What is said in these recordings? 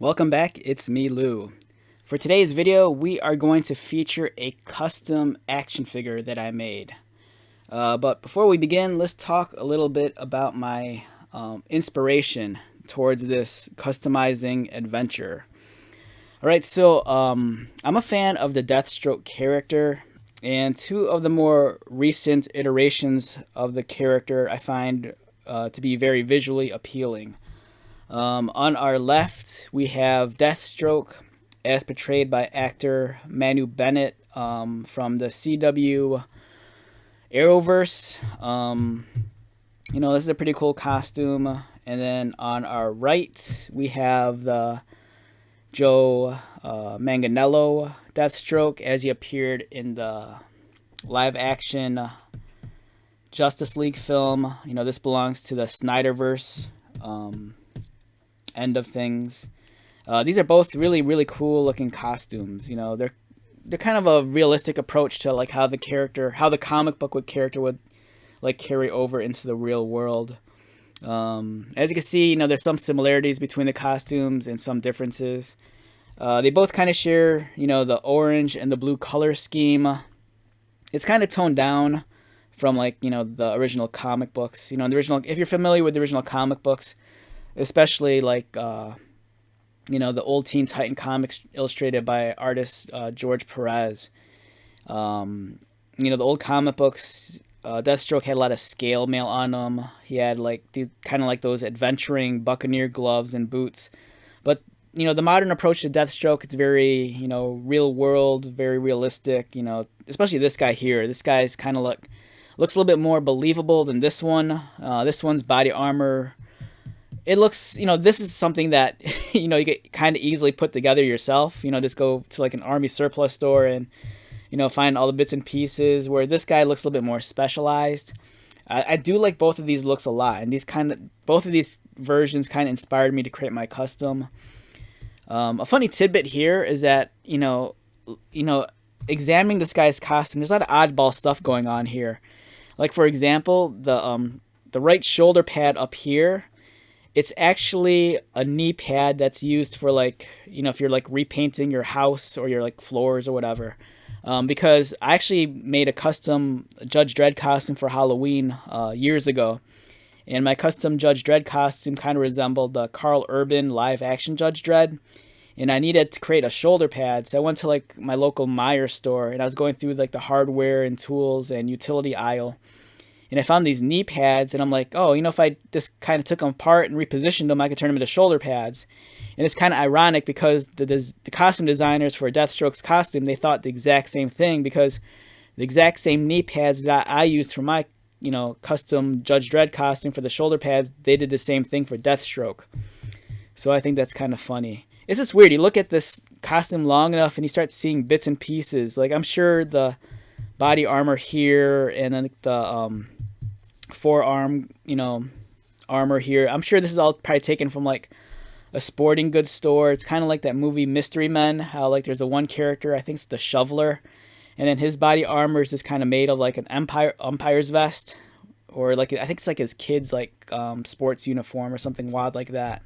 Welcome back, it's me, Lou. For today's video, we are going to feature a custom action figure that I made. But before we begin, let's talk a little bit about my inspiration towards this customizing adventure. Alright, so I'm a fan of the Deathstroke character, and two of the more recent iterations of the character I find to be very visually appealing. On our left, we have Deathstroke, as portrayed by actor Manu Bennett from the CW Arrowverse. This is a pretty cool costume. And then on our right, we have the Joe Manganiello Deathstroke as he appeared in the live-action Justice League film. This belongs to the Snyderverse end of things. These are both really cool looking costumes. They're kind of a realistic approach to like how the comic book character would like carry over into the real world. As you can see, there's some similarities between the costumes and some differences. They both kind of share, the orange and the blue color scheme. It's kind of toned down from like, the original comic books. If you're familiar with the original comic books, especially like the old Teen Titan comics illustrated by artist George Perez. The old comic books, Deathstroke had a lot of scale mail on them. He had like kind of like those adventuring buccaneer gloves and boots. But the modern approach to Deathstroke, it's very real world, very realistic. Especially this guy here. This guy's kind of looks a little bit more believable than this one. This one's body armor. It looks, this is something that, you get kind of easily put together yourself. Just go to like an army surplus store and, find all the bits and pieces, where this guy looks a little bit more specialized. I do like both of these looks a lot, and both of these versions kind of inspired me to create my custom. A funny tidbit here is that, examining this guy's costume, there's a lot of oddball stuff going on here. Like, for example, the right shoulder pad up here, it's actually a knee pad that's used for like, if you're like repainting your house or your like floors or whatever. Because I actually made a custom Judge Dredd costume for Halloween years ago. And my custom Judge Dredd costume kind of resembled the Carl Urban live action Judge Dredd. And I needed to create a shoulder pad. So I went to like my local Meijer store and I was going through like the hardware and tools and utility aisle. And I found these knee pads, and I'm like, oh, if I just kind of took them apart and repositioned them, I could turn them into shoulder pads. And it's kind of ironic because the costume designers for Deathstroke's costume, they thought the exact same thing, because the exact same knee pads that I used for my, custom Judge Dredd costume for the shoulder pads, they did the same thing for Deathstroke. So I think that's kind of funny. It's just weird. You look at this costume long enough, and you start seeing bits and pieces. Like, I'm sure the body armor here, and then the forearm, armor here. I'm sure this is all probably taken from like a sporting goods store. It's kind of like that movie Mystery Men, how like there's a one character, I think it's the shoveler, and then his body armor is just kind of made of like an umpire's vest, or like I think it's like his kid's like sports uniform or something wild like that.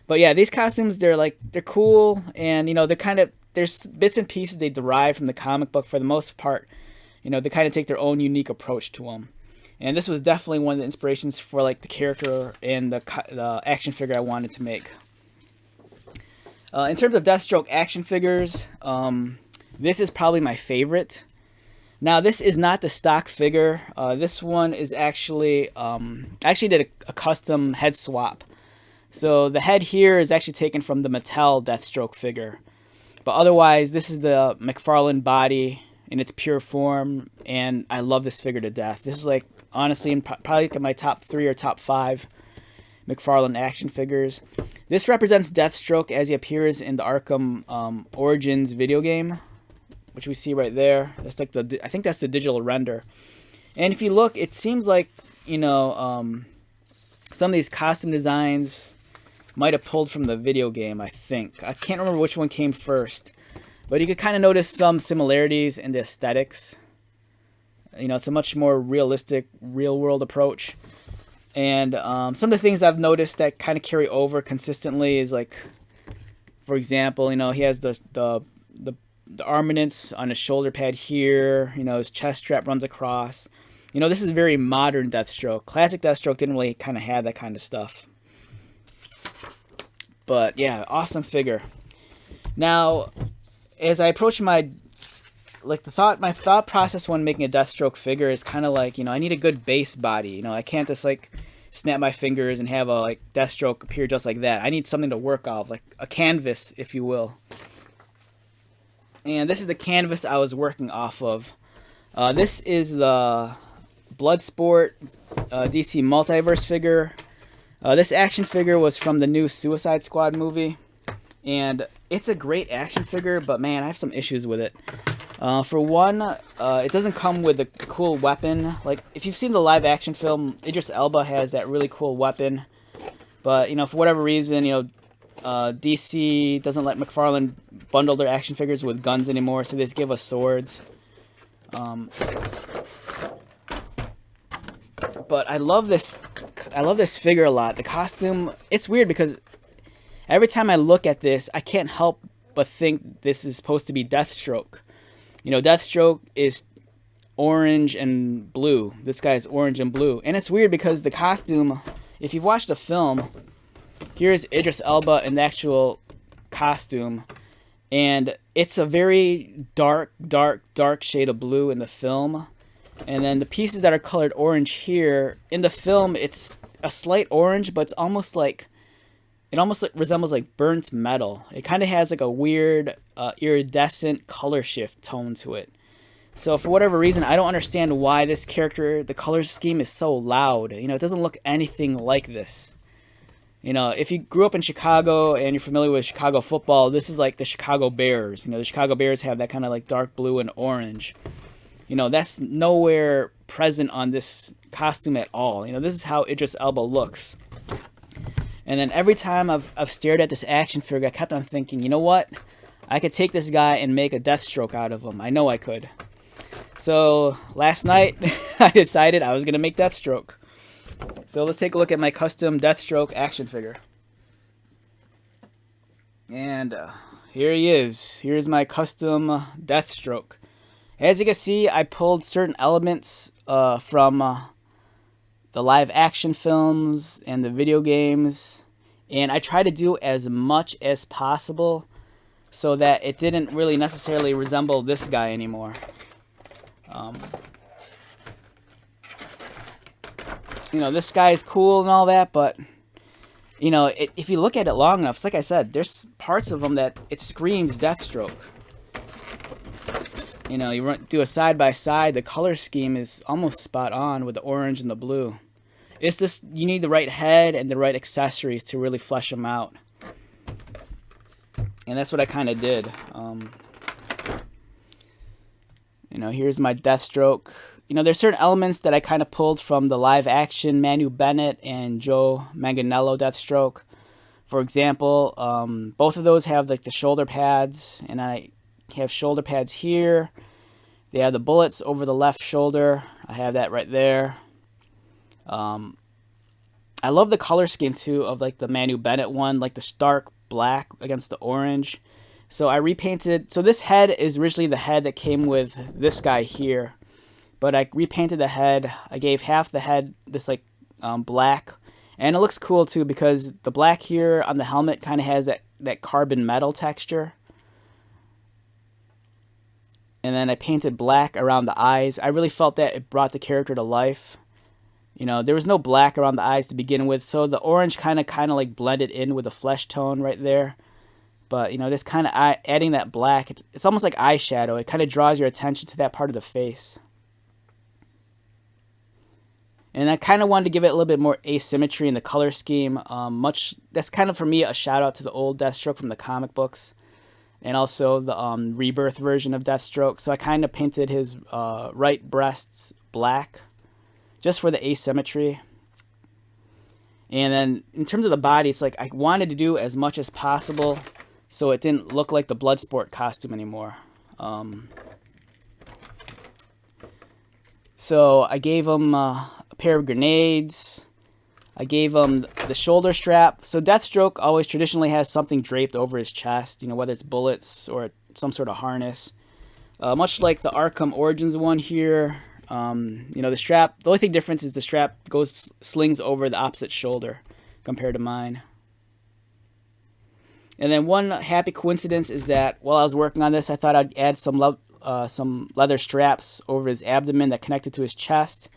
But yeah, these costumes, they're cool, and there's bits and pieces they derive from the comic book for the most part. They kind of take their own unique approach to them. And this was definitely one of the inspirations for like the character and the action figure I wanted to make. In terms of Deathstroke action figures, this is probably my favorite. Now, this is not the stock figure. This one is actually, I actually did a custom head swap. So the head here is actually taken from the Mattel Deathstroke figure. But otherwise, this is the McFarlane body in its pure form, and I love this figure to death. This is like, honestly, probably my top 3 or top 5 McFarlane action figures. This represents Deathstroke as he appears in the Arkham Origins video game, which we see right there. That's like I think that's the digital render. And if you look, it seems like some of these costume designs might have pulled from the video game. I think I can't remember which one came first, but you could kind of notice some similarities in the aesthetics. It's a much more realistic, real-world approach. And some of the things I've noticed that kind of carry over consistently is like For example, he has the armaments on his shoulder pad here. His chest strap runs across. This is very modern Deathstroke. Classic Deathstroke didn't really kind of have that kind of stuff. But yeah, awesome figure. Now, as I approach my thought process when making a Deathstroke figure is kind of like, I need a good base body. I can't just like snap my fingers and have a Deathstroke appear just like that. I need something to work off, like a canvas, if you will. And this is the canvas I was working off of. This is the Bloodsport DC Multiverse figure. This action figure was from the new Suicide Squad movie. And it's a great action figure, but man, I have some issues with it. For one, it doesn't come with a cool weapon. Like, if you've seen the live action film, Idris Elba has that really cool weapon. But, for whatever reason, DC doesn't let McFarlane bundle their action figures with guns anymore, so they just give us swords. But I love this figure a lot. The costume, it's weird because every time I look at this, I can't help but think this is supposed to be Deathstroke. Deathstroke is orange and blue. This guy is orange and blue. And it's weird because the costume, if you've watched the film, here's Idris Elba in the actual costume. And it's a very dark shade of blue in the film. And then the pieces that are colored orange here, in the film, it's a slight orange, but it's almost like, it almost resembles like burnt metal. It kind of has like a weird iridescent color shift tone to it. So for whatever reason, I don't understand why this character, the color scheme is so loud. It doesn't look anything like this. If you grew up in Chicago and you're familiar with Chicago football, this is like the Chicago Bears. The Chicago Bears have that kind of like dark blue and orange. That's nowhere present on this costume at all. This is how Idris Elba looks. And then every time I've stared at this action figure, I kept on thinking, you know what? I could take this guy and make a Deathstroke out of him. I know I could. So last night, I decided I was going to make Deathstroke. So let's take a look at my custom Deathstroke action figure. And here he is. Here's my custom Deathstroke. As you can see, I pulled certain elements from the live action films and the video games, and I try to do as much as possible so that it didn't really necessarily resemble this guy anymore. This guy is cool and all that, but if you look at it long enough, it's like I said, there's parts of him that it screams Deathstroke. You do a side-by-side, the color scheme is almost spot on with the orange and the blue. It's just, you need the right head and the right accessories to really flesh them out. And that's what I kind of did. Here's my Deathstroke. There's certain elements that I kind of pulled from the live-action Manu Bennett and Joe Manganiello Deathstroke. For example, both of those have like the shoulder pads, and I have shoulder pads here. They have the bullets over the left shoulder. I have that right there. I love the color scheme too of like the Manu Bennett one, like the stark black against the orange. So I repainted. So this head is originally the head that came with this guy here, but I repainted the head. I gave half the head this like black, and it looks cool too because the black here on the helmet kind of has that carbon metal texture. And then I painted black around the eyes. I really felt that it brought the character to life. There was no black around the eyes to begin with, so the orange kind of like blended in with the flesh tone right there. But, this kind of adding that black, it's almost like eyeshadow. It kind of draws your attention to that part of the face. And I kind of wanted to give it a little bit more asymmetry in the color scheme. That's kind of, for me, a shout out to the old Deathstroke from the comic books. And also the Rebirth version of Deathstroke. So I kind of painted his right breasts black, just for the asymmetry. And then in terms of the body, it's like I wanted to do as much as possible so it didn't look like the Bloodsport costume anymore. So I gave him a pair of grenades. I gave him the shoulder strap. So Deathstroke always traditionally has something draped over his chest, whether it's bullets or some sort of harness. Much like the Arkham Origins one here, the strap, the only thing difference is the strap slings over the opposite shoulder compared to mine. And then one happy coincidence is that while I was working on this, I thought I'd add some leather straps over his abdomen that connected to his chest.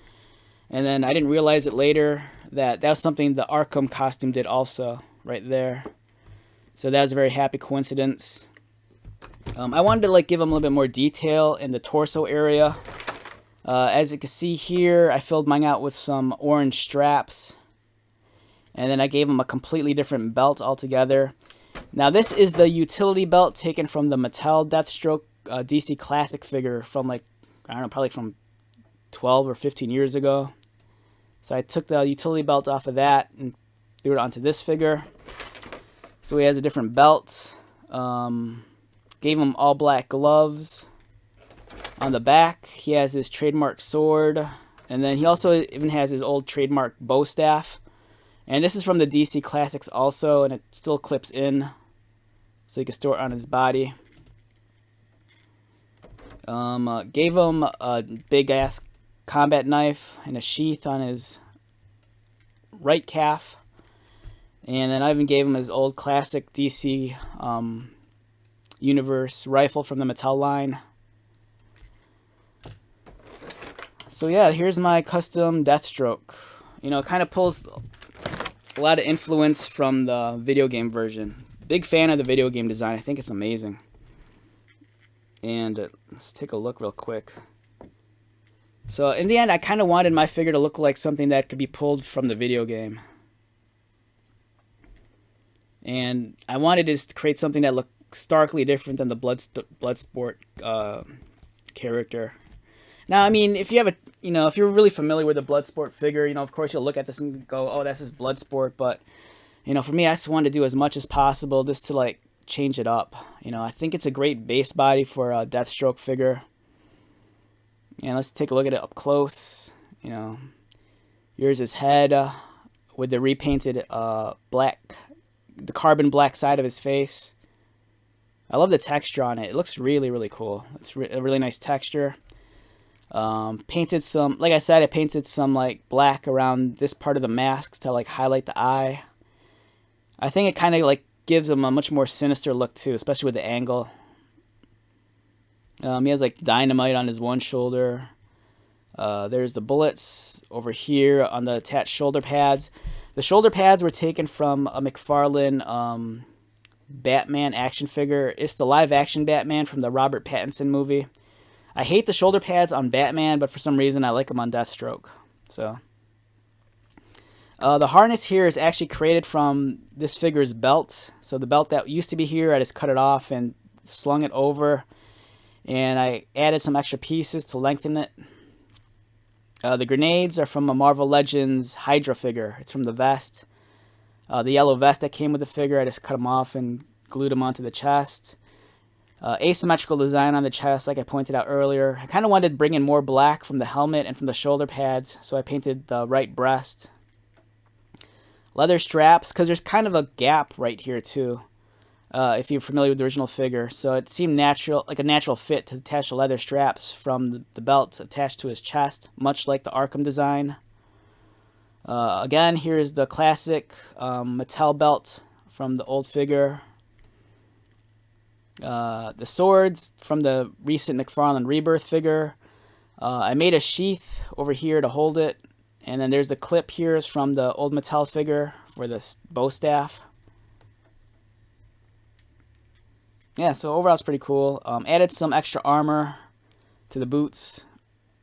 And then I didn't realize it later that was something the Arkham costume did also, right there. So that was a very happy coincidence. I wanted to give him a little bit more detail in the torso area. As you can see here, I filled mine out with some orange straps. And then I gave him a completely different belt altogether. Now this is the utility belt taken from the Mattel Deathstroke DC Classic figure from I don't know, probably from 12 or 15 years ago. So I took the utility belt off of that and threw it onto this figure. So he has a different belt. Gave him all black gloves. On the back, he has his trademark sword. And then he also even has his old trademark bow staff. And this is from the DC Classics also, and it still clips in. So you can store it on his body. Gave him a big-ass combat knife and a sheath on his right calf. And then I even gave him his old classic DC Universe rifle from the Mattel line. So yeah, here's my custom Deathstroke. It kind of pulls a lot of influence from the video game version. Big fan of the video game design. I think it's amazing. And let's take a look real quick. So in the end, I kind of wanted my figure to look like something that could be pulled from the video game. And I wanted to create something that looked starkly different than the Bloodsport character. Now, I mean, if you have if you're really familiar with the Bloodsport figure, of course you'll look at this and go, "Oh, that's his Bloodsport." But for me, I just wanted to do as much as possible just to change it up. I think it's a great base body for a Deathstroke figure. And let's take a look at it up close. Here's his head with the repainted the carbon black side of his face. I love the texture on it. It looks really, really cool. It's a really nice texture. Painted some, like I said, I painted some black around this part of the mask to highlight the eye. I think it kind of gives him a much more sinister look too, especially with the angle. He has dynamite on his one shoulder. There's the bullets over here on the attached shoulder pads. The shoulder pads were taken from a McFarlane Batman action figure. It's the live action Batman from the Robert Pattinson movie. I hate the shoulder pads on Batman, but for some reason I like them on Deathstroke. So the harness here is actually created from this figure's belt. So the belt that used to be here, I just cut it off and slung it over. And I added some extra pieces to lengthen it. The grenades are from a Marvel Legends Hydra figure. It's from the vest. The yellow vest that came with the figure, I just cut them off and glued them onto the chest. Asymmetrical design on the chest, like I pointed out earlier. I kind of wanted to bring in more black from the helmet and from the shoulder pads, so I painted the right breast. Leather straps, because there's kind of a gap right here too, if you're familiar with the original figure. So it seemed natural, like a natural fit to attach the leather straps from the belt attached to his chest, much like the Arkham design. Again, here's the classic Mattel belt from the old figure. The swords from the recent McFarlane Rebirth figure. I made a sheath over here to hold it. And then there's the clip here is from the old Mattel figure for the bow staff. Yeah, so overall it's pretty cool. Added some extra armor to the boots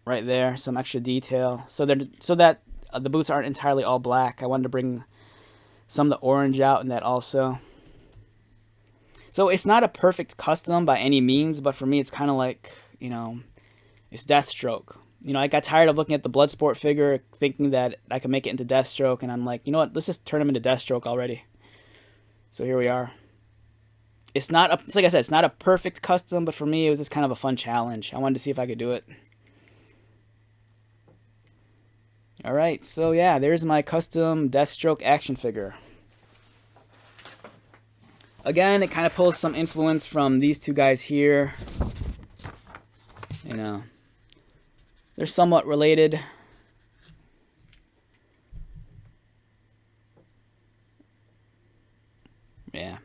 right there, some extra detail. So that the boots aren't entirely all black. I wanted to bring some of the orange out in that also. So it's not a perfect custom by any means, but for me it's kind of it's Deathstroke. I got tired of looking at the Bloodsport figure, thinking that I could make it into Deathstroke, and I'm like, you know what, let's just turn him into Deathstroke already. So here we are. It's like I said, it's not a perfect custom, but for me it was just kind of a fun challenge. I wanted to see if I could do it. Alright, so yeah, there's my custom Deathstroke action figure. Again, it kind of pulls some influence from these two guys here. You know, they're somewhat related. Yeah.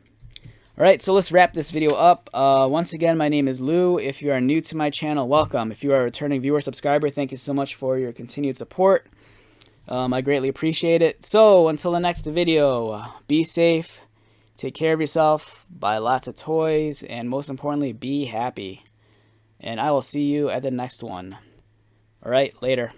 Alright, so let's wrap this video up. Once again, my name is Lou. If you are new to my channel, welcome. If you are a returning viewer, subscriber, thank you so much for your continued support. I greatly appreciate it. So, until the next video, be safe, take care of yourself, buy lots of toys, and most importantly, be happy. And I will see you at the next one. Alright, later.